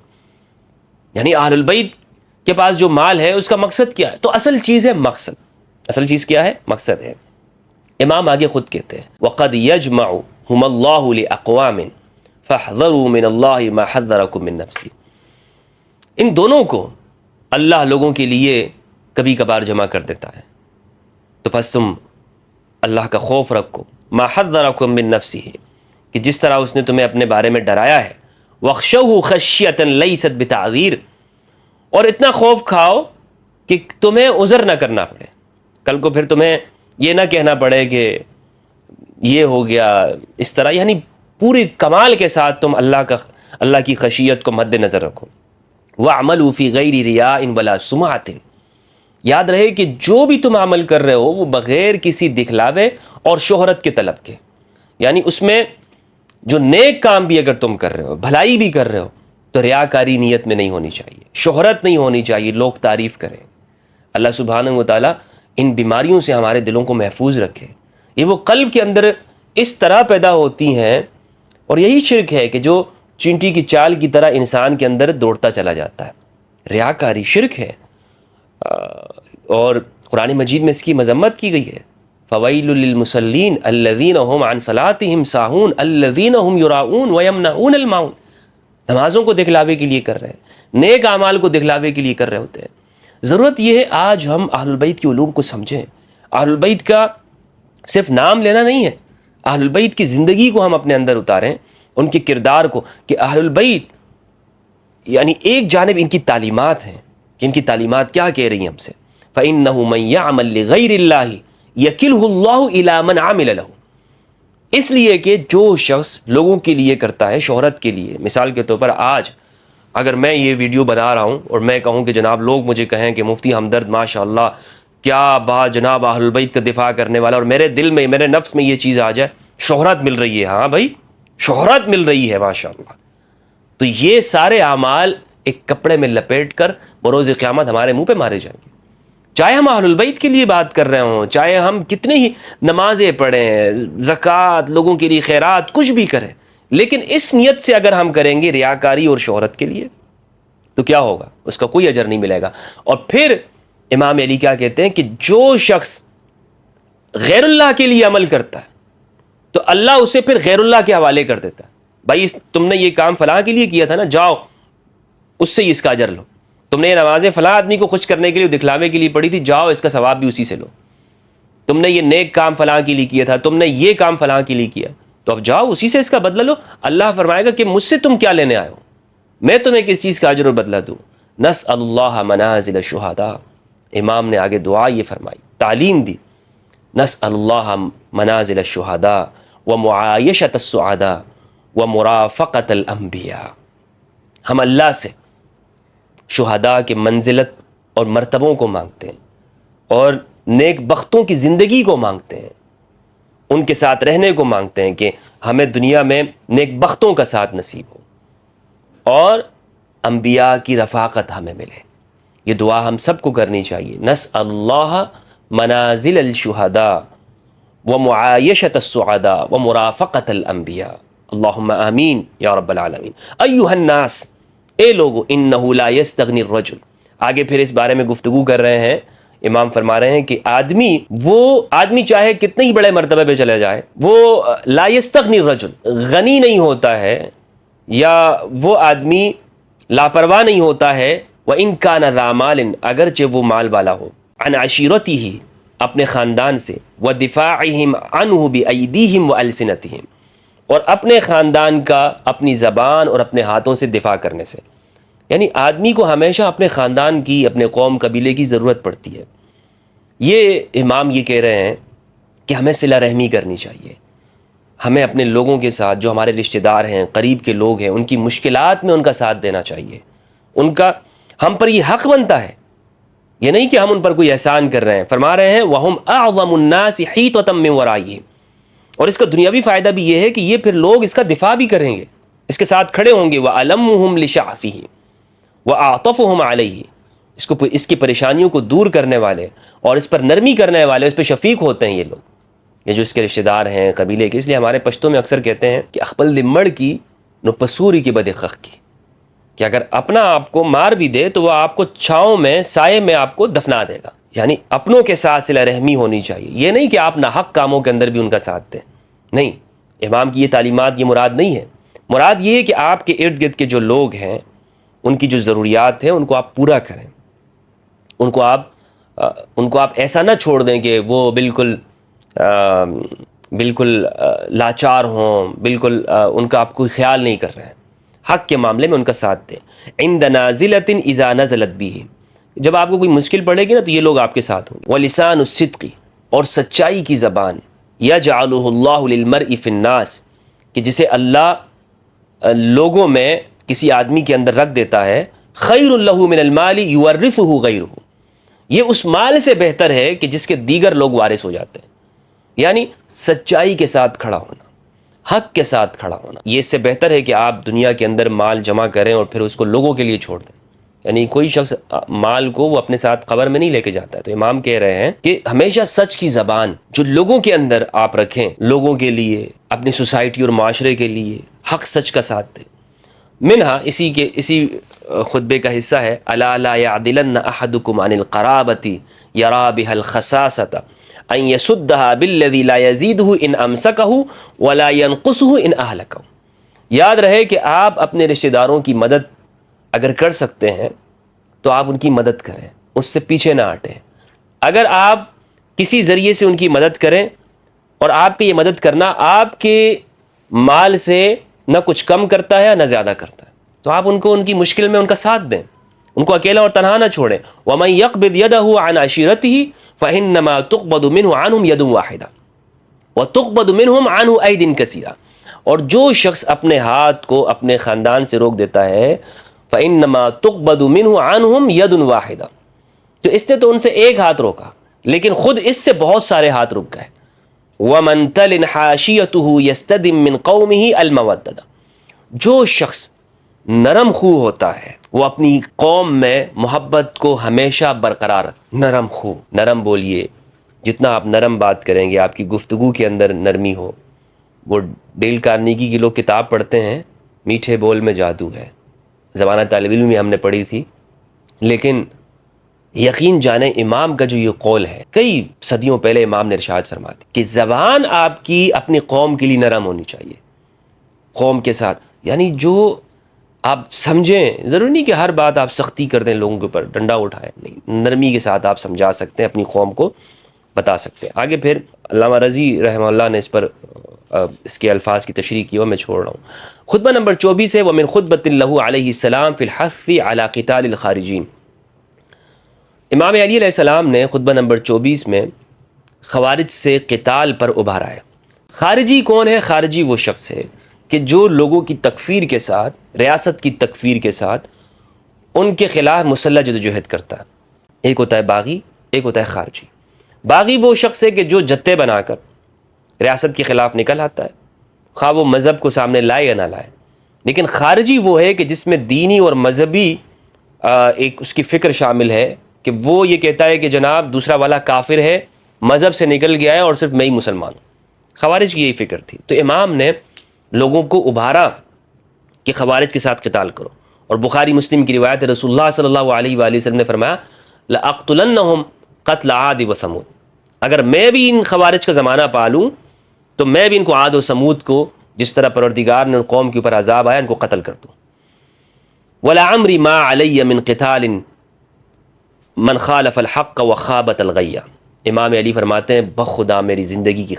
یعنی اہل البیت کے پاس جو مال ہے اس کا مقصد کیا ہے؟ تو اصل چیز ہے مقصد. اصل چیز کیا ہے؟ مقصد ہے. امام آگے خود کہتے ہیں وَقَدْ يَجْمَعُهُمَ اللَّهُ لِأَقْوَامٍ فَاحْذَرُوا مِنَ اللَّهِ مَا حَذَّرَكُم مِّن نَفْسِهِ. ان دونوں کو اللہ لوگوں کے لیے کبھی کبھار جمع کر دیتا ہے، تو پس تم اللہ کا خوف رکھو. مَا حَذَّرَكُم مِّن نَفْسِهِ، کہ جس طرح اس نے تمہیں اپنے بارے میں ڈرایا ہے. وَاخْشَوْهُ خَشْيَةً لَيْسَتْ بِتَعْذِيرٍ، اور اتنا خوف کھاؤ کہ تمہیں عذر نہ کرنا پڑے. کل کو پھر تمہیں یہ نہ کہنا پڑے کہ یہ ہو گیا اس طرح. یعنی پورے کمال کے ساتھ تم اللہ کی خشیت کو مد نظر رکھو. وَاعْمَلُوا فِي غَيْرِ رِيَاءٍ وَلَا سُمْعَةٍ، یاد رہے کہ جو بھی تم عمل کر رہے ہو وہ بغیر کسی دکھلاوے اور شہرت کے طلب کے. یعنی اس میں جو نیک کام بھی اگر تم کر رہے ہو، بھلائی بھی کر رہے ہو، تو ریاکاری نیت میں نہیں ہونی چاہیے، شہرت نہیں ہونی چاہیے، لوگ تعریف کریں. اللہ سبحانہ و تعالیٰ ان بیماریوں سے ہمارے دلوں کو محفوظ رکھے. یہ وہ قلب کے اندر اس طرح پیدا ہوتی ہیں، اور یہی شرک ہے کہ جو چینٹی کی چال کی طرح انسان کے اندر دوڑتا چلا جاتا ہے. ریاکاری شرک ہے، اور قرآن مجید میں اس کی مذمت کی گئی ہے. فویل للمصلین الذین هم عن صلاتهم ساہون الذین هم یراؤون ویمنعون الماعون. نمازوں کو دکھلاوے کے لیے کر رہے ہیں، نیک اعمال کو دکھلاوے کے لیے کر رہے ہوتے ہیں. ضرورت یہ ہے آج ہم اہل البیت کی علوم کو سمجھیں. اہل البیت کا صرف نام لینا نہیں ہے، اہل البیت کی زندگی کو ہم اپنے اندر اتاریں، ان کے کردار کو، کہ اہل البیت یعنی ایک جانب ان کی تعلیمات ہیں کہ ان کی تعلیمات کیا کہہ رہی ہیں ہم سے. فَإِنَّهُ مَن يَعْمَلْ لِغَيْرِ اللَّهِ يَكِلْهُ اللَّهُ إِلَىٰ مَنْ عَمِلَ لَهُ. اس لیے کہ جو شخص لوگوں کے لیے کرتا ہے، شہرت کے لیے، مثال کے طور پر آج اگر میں یہ ویڈیو بنا رہا ہوں اور میں کہوں کہ جناب لوگ مجھے کہیں کہ مفتی ہمدرد ماشاءاللہ کیا بات، جناب اہل البیت کا دفاع کرنے والا، اور میرے دل میں، میرے نفس میں یہ چیز آ جائے، شہرت مل رہی ہے. ہاں بھائی، شہرت مل رہی ہے ماشاءاللہ. تو یہ سارے اعمال ایک کپڑے میں لپیٹ کر بروز قیامت ہمارے منہ پہ مارے جائیں گے. چاہے ہم اہل البیت کے لیے بات کر رہے ہوں، چاہے ہم کتنی ہی نمازیں پڑھیں، زکوٰۃ، لوگوں کے لیے خیرات، کچھ بھی کریں، لیکن اس نیت سے اگر ہم کریں گے ریاکاری اور شہرت کے لیے، تو کیا ہوگا؟ اس کا کوئی اجر نہیں ملے گا. اور پھر امام علی کیا کہتے ہیں کہ جو شخص غیر اللہ کے لیے عمل کرتا ہے تو اللہ اسے پھر غیر اللہ کے حوالے کر دیتا ہے. بھائی تم نے یہ کام فلاں کے لیے کیا تھا نا، جاؤ اس سے اس کا اجر لو. تم نے یہ نمازیں فلاں آدمی کو خوش کرنے کے لیے، دکھلاوے کے لیے پڑھی تھی، جاؤ اس کا ثواب بھی اسی سے لو. تم نے یہ نیک کام فلاں کے لیے کیا تھا، تم نے یہ کام فلاں کے لیے کیا، تو اب جاؤ اسی سے اس کا بدلہ لو. اللہ فرمائے گا کہ مجھ سے تم کیا لینے آئے ہو، میں تمہیں کس چیز کا اجر اور بدلہ دوں. نسأل اللہ منازل الشہداء. امام نے آگے دعا یہ فرمائی، تعلیم دی، نسأل اللہ منازل الشہداء ومعایشۃ السعداء ومرافقۃ الانبیاء. ہم اللہ سے شہداء کے منزلت اور مرتبوں کو مانگتے ہیں، اور نیک بختوں کی زندگی کو مانگتے ہیں، ان کے ساتھ رہنے کو مانگتے ہیں کہ ہمیں دنیا میں نیک بختوں کا ساتھ نصیب ہو، اور انبیاء کی رفاقت ہمیں ملے. یہ دعا ہم سب کو کرنی چاہیے. نسأل اللہ منازل الشہداء ومعایشۃ السعداء ومرافقۃ الانبیاء. اللہم آمین یا رب العالمین. ایھا الناس، اے لوگو، انہ لا یستغنی الرجل. آگے پھر اس بارے میں گفتگو کر رہے ہیں. امام فرما رہے ہیں کہ آدمی چاہے کتنے ہی بڑے مرتبے پہ چلے جائے، وہ لا یستغنی الرجل، غنی نہیں ہوتا ہے، یا وہ آدمی لاپرواہ نہیں ہوتا ہے. وَإِن كَانَ ذَا مَالٍ، اگرچہ وہ مال والا ہو، عن عشیرتہ، اپنے خاندان سے، وَدِفَاعِهِمْ عَنْهُ بِأَيْدِيهِمْ وَأَلْسِنَتِهِمْ، اور اپنے خاندان کا اپنی زبان اور اپنے ہاتھوں سے دفاع کرنے سے. یعنی آدمی کو ہمیشہ اپنے خاندان کی، اپنے قوم قبیلے کی ضرورت پڑتی ہے. یہ امام یہ کہہ رہے ہیں کہ ہمیں صلہ رحمی کرنی چاہیے. ہمیں اپنے لوگوں کے ساتھ، جو ہمارے رشتہ دار ہیں، قریب کے لوگ ہیں، ان کی مشکلات میں ان کا ساتھ دینا چاہیے. ان کا ہم پر یہ حق بنتا ہے. یہ نہیں کہ ہم ان پر کوئی احسان کر رہے ہیں. فرما رہے ہیں وَهُمْ أَعْظَمُ النَّاسِ حِيطَةً مِّن وَرَائِهِمْ. اور اس کا دنیاوی فائدہ بھی یہ ہے کہ یہ پھر لوگ اس کا دفاع بھی کریں گے، اس کے ساتھ کھڑے ہوں گے. وَأَلَمُّهُمْ لِشَعْفِهِ وَأَعْطَفُهُمْ عَلَيْهِ. اس کی پریشانیوں کو دور کرنے والے اور اس پر نرمی کرنے والے، اس پہ شفیق ہوتے ہیں یہ لوگ، یہ جو اس کے رشتہ دار ہیں، قبیلے کے. اس لیے ہمارے پشتوں میں اکثر کہتے ہیں کہ اخبل دمڑ کی نو پسوری کی بد خخ کی، کہ اگر اپنا آپ کو مار بھی دے تو وہ آپ کو چھاؤں میں سائے میں آپ کو دفنا دے گا. یعنی اپنوں کے ساتھ صلہ رحمی ہونی چاہیے. یہ نہیں کہ آپ ناحق کاموں کے اندر بھی ان کا ساتھ دیں. نہیں، امام کی یہ تعلیمات، یہ مراد نہیں ہے. مراد یہ ہے کہ آپ کے ارد گرد کے جو لوگ ہیں ان کی جو ضروریات ہیں ان کو آپ پورا کریں. ان کو آپ ایسا نہ چھوڑ دیں کہ وہ بالکل لاچار ہوں، بالکل ان کا آپ کوئی خیال نہیں کر رہے ہیں. حق کے معاملے میں ان کا ساتھ دیں. عند نازلۃ اذا نزلت به، جب آپ کو کوئی مشکل پڑے گی نا تو یہ لوگ آپ کے ساتھ ہوں گے. ولسان الصدق، اور سچائی کی زبان. یجعلہ اللہ للمرء فی الناس، کہ جسے اللہ لوگوں میں کسی آدمی کے اندر رکھ دیتا ہے. خیر له من المال یورثہ غیرہ، یہ اس مال سے بہتر ہے کہ جس کے دیگر لوگ وارث ہو جاتے ہیں. یعنی سچائی کے ساتھ کھڑا ہونا، حق کے ساتھ کھڑا ہونا، یہ اس سے بہتر ہے کہ آپ دنیا کے اندر مال جمع کریں اور پھر اس کو لوگوں کے لیے چھوڑ دیں. یعنی کوئی شخص مال کو وہ اپنے ساتھ قبر میں نہیں لے کے جاتا ہے. تو امام کہہ رہے ہیں کہ ہمیشہ سچ کی زبان جو لوگوں کے اندر آپ رکھیں، لوگوں کے لیے، اپنی سوسائٹی اور معاشرے کے لیے حق سچ کا ساتھ دیں. منہا، اسی خطبے کا حصہ ہے، الا لا يعدلن احدكم عن القرابة يرى بها الخساسة ان يسدها بالذي لا يزيده ان امسكه ولا ينقصه ان اهلكه. یاد رہے کہ آپ اپنے رشتہ داروں کی مدد اگر کر سکتے ہیں تو آپ ان کی مدد کریں، اس سے پیچھے نہ ہٹیں. اگر آپ کسی ذریعے سے ان کی مدد کریں اور آپ کی یہ مدد کرنا آپ کے مال سے نہ کچھ کم کرتا ہے نہ زیادہ کرتا ہے، تو آپ ان کو ان کی مشکل میں ان کا ساتھ دیں، ان کو اکیلا اور تنہا نہ چھوڑیں. وَمَن يَقْبِضْ يَدَهُ عَنْ عَشِيرَتِهِ فَإِنَّمَا تُقْبَضُ مِنْهُ عَنْهُمْ يَدٌ وَاحِدَةٌ وَتُقْبَضُ مِنْهُمْ عَنْهُ أَيْدٍ كَثِيرَةٌ. اور جو شخص اپنے ہاتھ کو اپنے خاندان سے روک دیتا ہے، فَإِنَّمَا تُقْبَضُ مِنْهُ عَنْهُمْ يَدٌ وَاحِدَةٌ، تو اس نے تو ان سے ایک ہاتھ روکا لیکن خود اس سے بہت سارے ہاتھ رک گئے. وَمَن تَلِنْ حَاشِيَتُهُ يَسْتَدِمْ مِنْ قَوْمِهِ الْمَوَدَّةَ، جو شخص نرم خو ہوتا ہے وہ اپنی قوم میں محبت کو ہمیشہ برقرار رکھتا. نرم خو، نرم بولیے، جتنا آپ نرم بات کریں گے، آپ کی گفتگو کے اندر نرمی ہو. وہ ڈیل کارنیگی کی لوگ کتاب پڑھتے ہیں، میٹھے بول میں جادو ہے، زمانہ طالب علم میں ہم نے پڑھی تھی. لیکن یقین جانیں امام کا جو یہ قول ہے، کئی صدیوں پہلے امام نے ارشاد فرما دی کہ زبان آپ کی اپنی قوم کے لیے نرم ہونی چاہیے. قوم کے ساتھ یعنی جو آپ سمجھیں، ضروری نہیں کہ ہر بات آپ سختی کر دیں، لوگوں کے اوپر ڈنڈا اٹھائیں، نہیں، نرمی کے ساتھ آپ سمجھا سکتے ہیں، اپنی قوم کو بتا سکتے ہیں. آگے پھر علامہ رضی رحمہ اللہ نے اس کے الفاظ کی تشریح کی اور میں چھوڑ رہا ہوں. خطبہ نمبر 24 ہے، وَمِنْ خُطْبَةٍ لَهُ عَلَيْهِ السَّلَامُ فِي الْحَثِّ عَلَى قِتَالِ الْخَارِجِينَ. امام علی علیہ السلام نے خطبہ نمبر 24 میں خوارج سے قتال پر ابھارا ہے. خارجی کون ہے؟ خارجی وہ شخص ہے کہ جو لوگوں کی تکفیر کے ساتھ، ریاست کی تکفیر کے ساتھ ان کے خلاف مسلح جدوجہد کرتا ہے. ایک ہوتا ہے باغی، ایک ہوتا ہے خارجی. باغی وہ شخص ہے کہ جو جتے بنا کر ریاست کے خلاف نکل آتا ہے، خواہ وہ مذہب کو سامنے لائے یا نہ لائے. لیکن خارجی وہ ہے کہ جس میں دینی اور مذہبی ایک اس کی فکر شامل ہے، کہ وہ یہ کہتا ہے کہ جناب دوسرا والا کافر ہے، مذہب سے نکل گیا ہے اور صرف میں ہی مسلمان ہوں. خوارج کی یہی فکر تھی. تو امام نے لوگوں کو ابھارا کہ خوارج کے ساتھ قتال کرو. اور بخاری مسلم کی روایت ہے، رسول اللہ صلی اللہ علیہ وآلہ وسلم نے فرمایا لَأَقْتُلَنَّهُمْ قَتْلَ عَادِ وَثَمُودَ، اگر میں بھی ان خوارج کا زمانہ پالوں تو میں بھی ان کو عاد و سمود کو، جس طرح پروردگار نے ان قوم کے اوپر عذاب آیا، ان کو قتل کر دوں. وَلَعَمْرِ مَا عَلَيَّ مِنْ قِتَالٍ مَنْ خَالَفَ الْحَقَّ وَخَابَتَ الْغَيَّ. امام علی فرماتے ہیں بخدا میری زندگی کی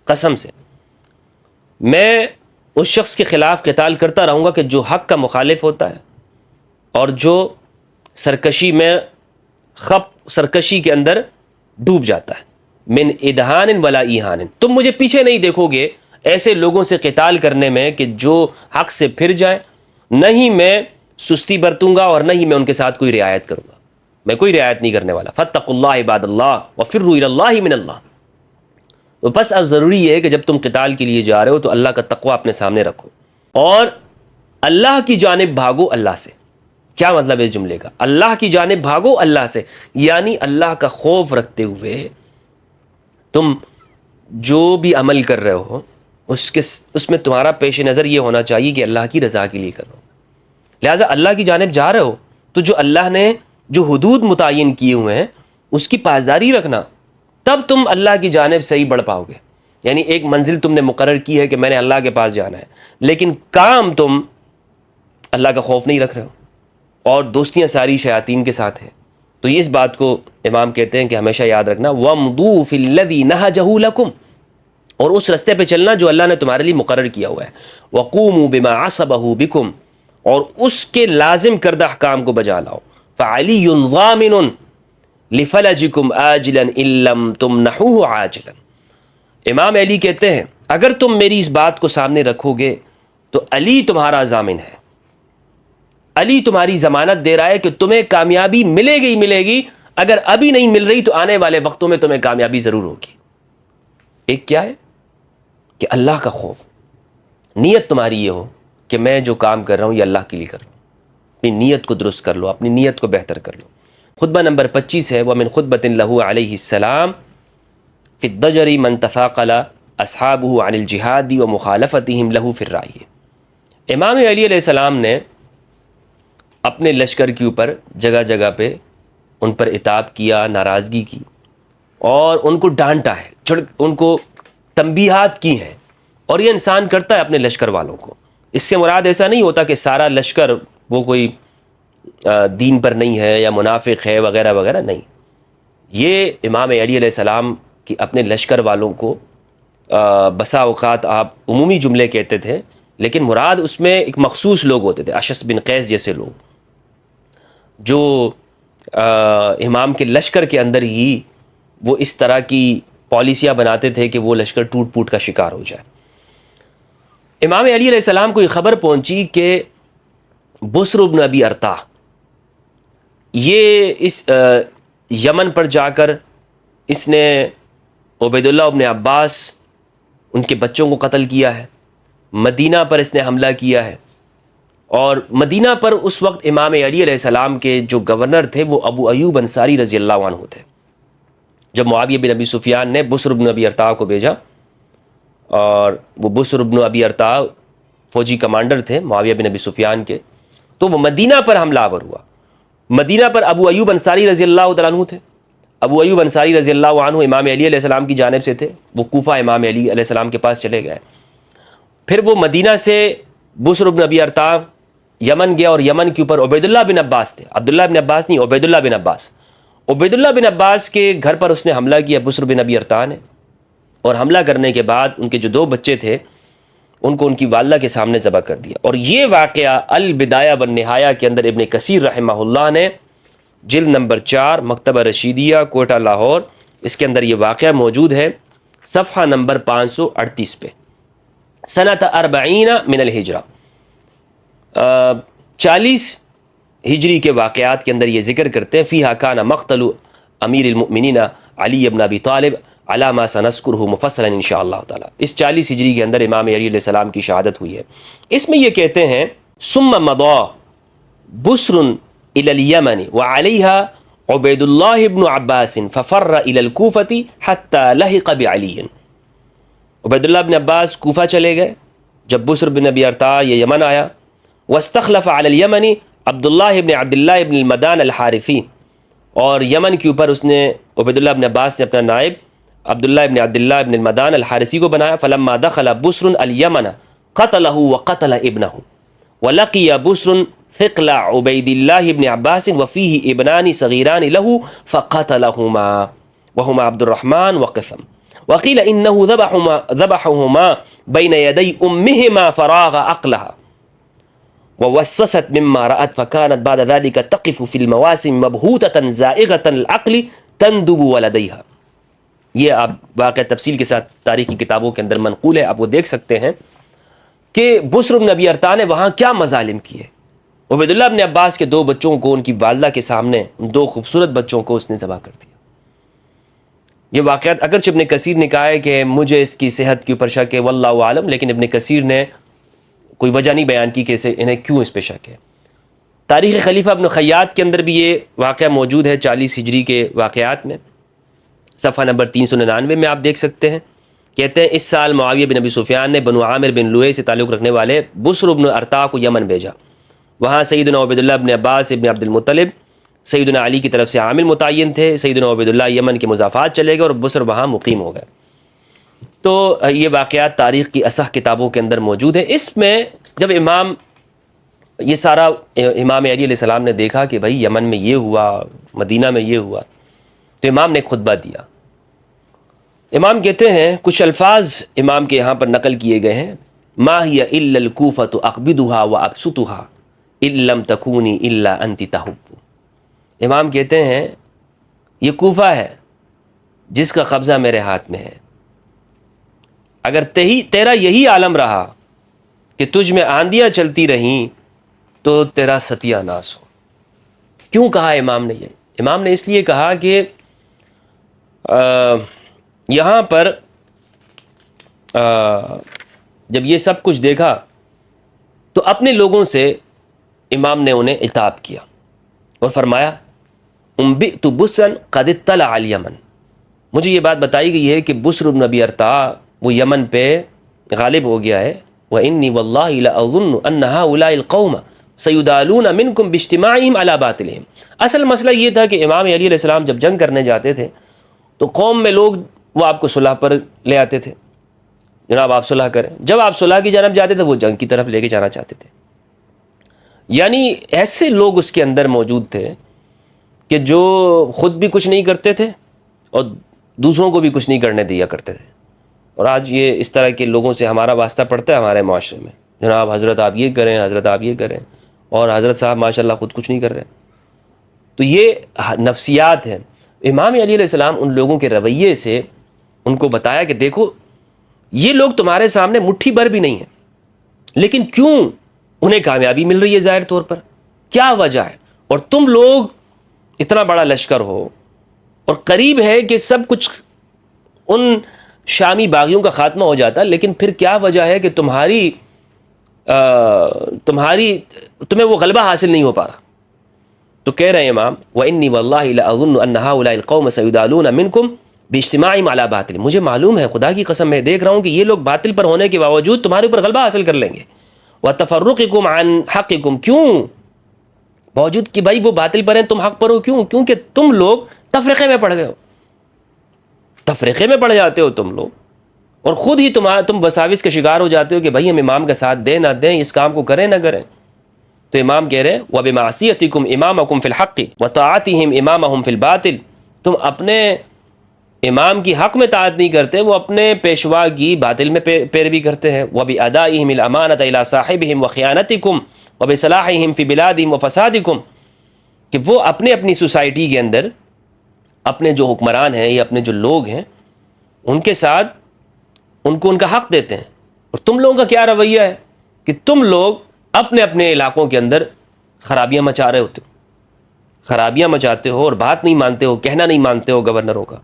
قسم سے میں اس شخص کے خلاف قتال کرتا رہوں گا کہ جو حق کا مخالف ہوتا ہے اور جو سرکشی کے اندر ڈوب جاتا ہے. من ادہان ولا ایہان، تم مجھے پیچھے نہیں دیکھو گے ایسے لوگوں سے قتال کرنے میں کہ جو حق سے پھر جائیں. نہیں میں سستی برتوں گا اور نہیں میں ان کے ساتھ کوئی رعایت کروں گا، میں کوئی رعایت نہیں کرنے والا. فاتقوا اللہ عباد اللہ وفروا الی اللہ من اللہ. تو بس اب ضروری یہ ہے کہ جب تم قتال کے لیے جا رہے ہو تو اللہ کا تقوی اپنے سامنے رکھو اور اللہ کی جانب بھاگو اللہ سے. کیا مطلب ہے اس جملے کا؟ اللہ کی جانب بھاگو اللہ سے، یعنی اللہ کا خوف رکھتے ہوئے تم جو بھی عمل کر رہے ہو اس میں تمہارا پیش نظر یہ ہونا چاہیے کہ اللہ کی رضا کے لیے کر رہا ہوں. لہٰذا اللہ کی جانب جا رہے ہو تو جو اللہ نے جو حدود متعین کیے ہوئے ہیں اس کی پاسداری رکھنا، تب تم اللہ کی جانب صحیح بڑھ پاؤ گے. یعنی ایک منزل تم نے مقرر کی ہے کہ میں نے اللہ کے پاس جانا ہے، لیکن کام تم اللہ کا خوف نہیں رکھ رہے ہو اور دوستیاں ساری شیاطین کے ساتھ ہیں. تو اس بات کو امام کہتے ہیں کہ ہمیشہ یاد رکھنا، وَامْضُوا فِي الَّذِي نَهَجَهُ لَكُمْ، اور اس رستے پہ چلنا جو اللہ نے تمہارے لیے مقرر کیا ہوا ہے. وَقُومُوا بِمَا عَصَبَهُ بِكُمْ، اور اس کے لازم کردہ احکام کو بجا لاؤ. فَعَلِيٌّ ضَامِنٌ لِفَلَجِكُمْ آجِلًا إِن لَّمْ تُمْنَحُوهُ عَاجِلًا. امام علی کہتے ہیں اگر تم میری اس بات کو سامنے رکھو گے تو علی تمہارا ضامن ہے، علی تمہاری ضمانت دے رہا ہے کہ تمہیں کامیابی ملے گی، اگر ابھی نہیں مل رہی تو آنے والے وقتوں میں تمہیں کامیابی ضرور ہوگی. ایک کیا ہے کہ اللہ کا خوف، نیت تمہاری یہ ہو کہ میں جو کام کر رہا ہوں یہ اللہ کے لیے کر رہا ہوں. اپنی نیت کو درست کر لو، اپنی نیت کو بہتر کر لو. خطبہ نمبر 25 ہے، وَمِنْ خُطْبَةٍ لَهُ عَلَيْهِ السَّلَامُ فِي الضَّجَرِ مَنْ تَثَاقَلَ أَصْحَابُهُ عَنِ الْجِهَادِ وَمُخَالَفَتِهِمْ لَهُ فِي الرَّأْيِ. امام علی علیہ السلام نے اپنے لشکر کے اوپر جگہ جگہ پہ ان پر عتاب کیا، ناراضگی کی اور ان کو ڈانٹا ہے، ان کو تنبیہات کی ہیں. اور یہ انسان کرتا ہے اپنے لشکر والوں کو. اس سے مراد ایسا نہیں ہوتا کہ سارا لشکر وہ کوئی دین پر نہیں ہے یا منافق ہے وغیرہ وغیرہ، نہیں. یہ امام علی علیہ السلام کی اپنے لشکر والوں کو بسا اوقات آپ عمومی جملے کہتے تھے، لیکن مراد اس میں ایک مخصوص لوگ ہوتے تھے. اشعث بن قیس جیسے لوگ جو امام کے لشکر کے اندر ہی وہ اس طرح کی پالیسیاں بناتے تھے کہ وہ لشکر ٹوٹ پوٹ کا شکار ہو جائے. امام علی علیہ السلام کو یہ خبر پہنچی کہ بسر بن ابی ارطا یہ اس یمن پر جا کر اس نے عبید اللہ ابن عباس ان کے بچوں کو قتل کیا ہے، مدینہ پر اس نے حملہ کیا ہے. اور مدینہ پر اس وقت امام علی علیہ السلام کے جو گورنر تھے وہ ابو ایوب انصاری رضی اللہ عنہ تھے. جب معاویہ بن ابی سفیان نے بسر بن ابی ارطا کو بھیجا، اور وہ بسر بن ابی ارطا فوجی کمانڈر تھے معاویہ بن ابی سفیان کے، تو وہ مدینہ پر حملہ آور ہوا. مدینہ پر ابو ایوب انصاری رضی اللہ تعالیٰ عنہ تھے. ابو ایوب انصاری رضی اللہ عنہ امام علی علیہ السلام کی جانب سے تھے. وہ کوفہ امام علی علیہ السلام کے پاس چلے گئے. پھر وہ مدینہ سے بسر بن ابی ارطا یمن گیا، اور یمن کے اوپر عبید اللہ بن عباس تھے. عبداللہ بن عباس نہیں، عبید اللہ بن عباس. عبید اللہ بن عباس کے گھر پر اس نے حملہ کیا بسر بن ابی ارطا نے، اور حملہ کرنے کے بعد ان کے جو 2 بچے تھے ان کو ان کی والدہ کے سامنے ذبح کر دیا. اور یہ واقعہ البدایہ والنہایہ کے اندر ابن کثیر رحمہ اللہ نے جلد نمبر 4 مکتبہ رشیدیہ کوئٹہ لاہور، اس کے اندر یہ واقعہ موجود ہے صفحہ نمبر 538 پہ. سنۃ 40 من الہجرہ، 40 ہجری کے واقعات کے اندر یہ ذکر کرتے ہیں. فیہا کان مقتل امیر المؤمنین علی بن ابی طالب علی ما سنذکرہ مفصلا انشاءاللہ تعالی. اس 40 ہجری کے اندر امام علی علیہ السلام کی شہادت ہوئی ہے. اس میں یہ کہتے ہیں ثم مضى بسر الى اليمن وعليها عبید اللہ بن عباس ففر الى الكوفة حتى لحق بعلی. عبید اللہ بن عباس کوفہ چلے گئے جب بسر بن ابی ارطا یہ یمن آیا. واستخلف على اليمن عبداللہ بن عبداللہ بن المدان الحارثی، اور یمن کے اوپر اس نے عبید اللہ بن عباس نے اپنا نائب عبداللہ بن عبداللہ بن المدان الحارثی کو بنایا. فلما دخل بسر الیمن قتلہ وقتل ابنہ ولقی بسر ثقل عبید اللہ بن عباس وفیہ ابنان صغیران لہ فقتلہما وہما عبد الرحمن وقسم. وقیل انہ ذبحہما بین یدی امہما فراغ عقلہا ووسوست مما رأت فكانت بعد ذلك تقف في المواسم مبهوتة زائغة العقل تندب ولديها. یہ آپ واقع تفصیل کے ساتھ تاریخی کتابوں کے اندر منقول ہے، آپ وہ دیکھ سکتے ہیں کہ بسر بن ابی ارطا نے وہاں کیا مظالم کیے. عبید اللہ بن عباس کے 2 بچوں کو ان کی والدہ کے سامنے، 2 خوبصورت بچوں کو اس نے ذبح کر دیا. یہ واقعات اگرچہ ابن کثیر نے کہا ہے کہ مجھے اس کی صحت کے اوپر شک ہے واللہ عالم، لیکن ابن کثیر نے کوئی وجہ نہیں بیان کی کہ انہیں کیوں اس پہ شک ہے. تاریخ خلیفہ ابن خیاط کے اندر بھی یہ واقعہ موجود ہے 40 ہجری کے واقعات میں، صفحہ نمبر 399 میں آپ دیکھ سکتے ہیں. کہتے ہیں اس سال معاویہ بن ابی سفیان نے بنو عامر بن لوئے سے تعلق رکھنے والے بسر بن ارطا کو یمن بھیجا، وہاں سیدنا عبیداللہ ابن عباس ابن عبد المطلب سیدنا علی کی طرف سے عامل متعین تھے، سیدنا عبیداللہ یمن کے مضافات چلے گئے اور بصر وہاں مقیم ہو گئے۔ تو یہ واقعات تاریخ کی اصح کتابوں کے اندر موجود ہیں۔ اس میں جب یہ سارا امام علی علیہ السلام نے دیکھا کہ بھائی یمن میں یہ ہوا، مدینہ میں یہ ہوا، تو امام نے ایک خطبہ دیا۔ امام کہتے ہیں، کچھ الفاظ امام کے یہاں پر نقل کیے گئے ہیں، ما ہی الا الکوفۃ اقبضها وابسطها ان لم تکونی الا انت تحب۔ امام کہتے ہیں یہ کوفہ ہے جس کا قبضہ میرے ہاتھ میں ہے، اگر تیرا یہی عالم رہا کہ تجھ میں آندیاں چلتی رہیں تو تیرا ستیہ ناس ہو۔ کیوں کہا امام نے یہ؟ امام نے اس لیے کہا کہ یہاں پر جب یہ سب کچھ دیکھا تو اپنے لوگوں سے امام نے انہیں عتاب کیا اور فرمایا انبئت بسرا قد اطلع الیمن، مجھے یہ بات بتائی گئی ہے کہ بسر بن ابی ارطاء وہ یمن پہ غالب ہو گیا ہے، وانی واللہ لاظن ان هؤلاء القوم سیدالون منکم باجتماعہم علی باطلہم۔ اصل مسئلہ یہ تھا کہ امام علی علیہ السلام جب جنگ کرنے جاتے تھے تو قوم میں لوگ وہ آپ کو صلح پر لے آتے تھے، جناب آپ صلح کریں۔ جب آپ صلح کی جانب جاتے تھے وہ جنگ کی طرف لے کے جانا چاہتے تھے۔ یعنی ایسے لوگ اس کے اندر موجود تھے کہ جو خود بھی کچھ نہیں کرتے تھے اور دوسروں کو بھی کچھ نہیں کرنے دیا کرتے تھے۔ اور آج یہ اس طرح کے لوگوں سے ہمارا واسطہ پڑتا ہے ہمارے معاشرے میں، جناب حضرت آپ یہ کریں، حضرت آپ یہ کریں، اور حضرت صاحب ماشاءاللہ خود کچھ نہیں کر رہے۔ تو یہ نفسیات ہیں۔ امام علی علیہ السلام ان لوگوں کے رویے سے ان کو بتایا کہ دیکھو یہ لوگ تمہارے سامنے مٹھی بھر بھی نہیں ہیں، لیکن کیوں انہیں کامیابی مل رہی ہے ظاہر طور پر؟ کیا وجہ ہے؟ اور تم لوگ اتنا بڑا لشکر ہو اور قریب ہے کہ سب کچھ ان شامی باغیوں کا خاتمہ ہو جاتا، لیکن پھر کیا وجہ ہے کہ تمہیں وہ غلبہ حاصل نہیں ہو پا رہا؟ تو کہہ رہے ہیں امام وَإِنِّي وَاللَّهِ لَأَظُنُّ أَنَّ هَؤُلَاءِ الْقَوْمَ سَيُدَالُونَ مِنْكُمْ بِاجْتِمَاعِهِمْ عَلَى بَاطِلٍ، مجھے معلوم ہے، خدا کی قسم میں دیکھ رہا ہوں کہ یہ لوگ باطل پر ہونے کے باوجود تمہارے اوپر غلبہ حاصل کر لیں گے۔ وَتَفَرُّقِكُمْ عَنْ حَقِّكُمْ، کیوں باوجود کہ بھائی وہ باطل پر ہیں تم حق پر ہو، کیوں؟ کیونکہ تم لوگ تفرقے میں پڑ گئے ہو، تفرقے میں پڑ جاتے ہو تم لوگ، اور خود ہی تم وساوس کے شکار ہو جاتے ہو کہ بھائی ہم امام کا ساتھ دیں نہ دیں، اس کام کو کریں نہ کریں۔ تو امام کہہ رہے ہیں وَبِمَعْصِيَتِكُمْ إِمَامَكُمْ فِي الْحَقِّ وَطَاعَتِهِمْ إِمَامَهُمْ فِي الْبَاطِلِ، تم اپنے امام کی حق میں طاعت نہیں کرتے، وہ اپنے پیشوا کی باطل میں پیروی کرتے ہیں۔ وَبِأَدَائِهِمِ الْأَمَانَةَ إِلَى صَاحِبِهِمْ وَخِيَانَتِكُمْ وَبِصَلَاحِهِمْ فِي بِلَادِهِمْ وَفَسَادِكُمْ، کہ وہ اپنے اپنی سوسائٹی کے اندر اپنے جو حکمران ہیں یا اپنے جو لوگ ہیں ان کے ساتھ ان کو ان کا حق دیتے ہیں، اور تم لوگوں کا کیا رویہ ہے کہ تم لوگ اپنے اپنے علاقوں کے اندر خرابیاں مچا رہے ہوتے ہو، خرابیاں مچاتے ہو اور بات نہیں مانتے ہو، کہنا نہیں مانتے ہو گورنروں کا۔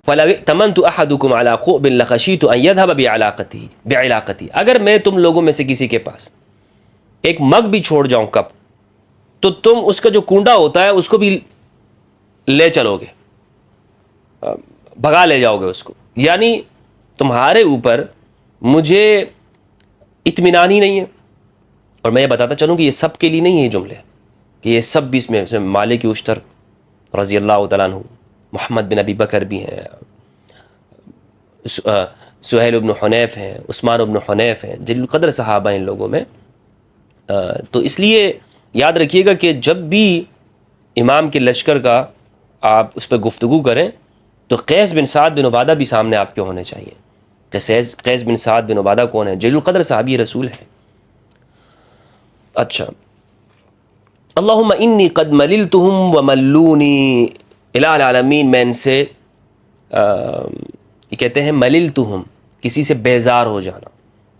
فَلَوْ ائْتَمَنْتُ أَحَدُكُمْ عَلَىٰ قُعْبٍ لَخَشِيتُ أَنْ يَذْهَبَ بِعِلَاقَتِهِ، اگر میں تم لوگوں میں سے کسی کے پاس ایک مگ بھی چھوڑ جاؤں کپ، تو تم اس کا جو کنڈا ہوتا ہے اس کو بھی لے چلو گے، بھگا لے جاؤ گے اس کو۔ یعنی تمہارے اوپر مجھے اطمینان ہی نہیں ہے۔ اور میں یہ بتاتا چلوں کہ یہ سب کے لیے نہیں ہے یہ جملے، کہ یہ سب بھی اس میں مالک اشتر رضی اللہ تعالیٰ عنہ، محمد بن ابی بکر بھی ہیں، سہیل بن حنیف ہیں، عثمان بن حنیف ہیں، جلیل القدر صحابہ ان لوگوں میں۔ تو اس لیے یاد رکھیے گا کہ جب بھی امام کے لشکر کا آپ اس پہ گفتگو کریں تو قیس بن سعد بن عبادہ بھی سامنے آپ کے ہونے چاہیے۔ قیس بن سعد بن عبادہ کون ہے؟ جلیل القدر صحابی رسول ہے۔ اچھا، اللہم انی قد مللتہم وملونی، الہ العالمین میں ان سے یہ کہتے ہیں مللتہم، کسی سے بیزار ہو جانا،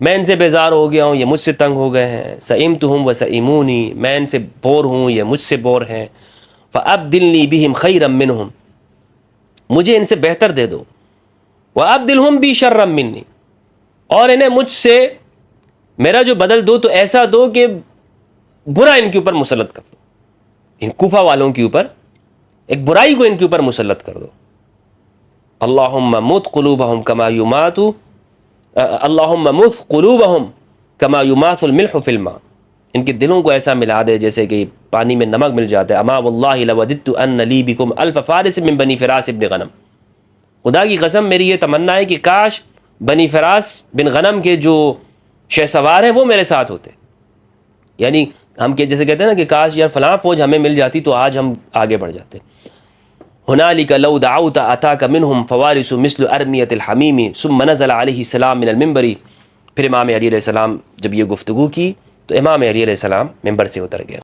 میں ان سے بیزار ہو گیا ہوں، یہ مجھ سے تنگ ہو گئے ہیں۔ سئمتہم وسئمونی، میں ان سے بور ہوں، یہ مجھ سے بور ہیں۔ فابدلنی بہم خیرا منہم، مجھے ان سے بہتر دے دو۔ وابدلہم بی شرا منی، اور انہیں مجھ سے میرا جو بدل دو تو ایسا دو کہ برا ان کے اوپر مسلط کر دو، ان کوفہ والوں کے اوپر ایک برائی کو ان کے اوپر مسلط کر دو۔ اللہم مت قلوبہم کما یمات، اللہم مت قلوبہم کما یمات الملح فی الماء، ان کے دلوں کو ایسا ملا دے جیسے کہ پانی میں نمک مل جاتا ہے. اما واللہ لوددت ان لی بکم الف فارس من بنی فراس ابن غنم. خدا کی قسم میری یہ تمنا ہے کہ کاش بنی فراس بن غنم کے جو شہ سوار ہیں وہ میرے ساتھ ہوتے. یعنی ہم کہ جیسے کہتے ہیں نا کہ کاش یار فلاں فوج ہمیں مل جاتی تو آج ہم آگے بڑھ جاتے. ہنالک لو دعوت اتاک منہم فوارس مثل ارمیۃ الحمیم ثم نزل علیہ السلام من المنبر. پھر امام علی علیہ السلام جب یہ گفتگو کی تو امام علی علیہ السلام ممبر سے اتر گیا.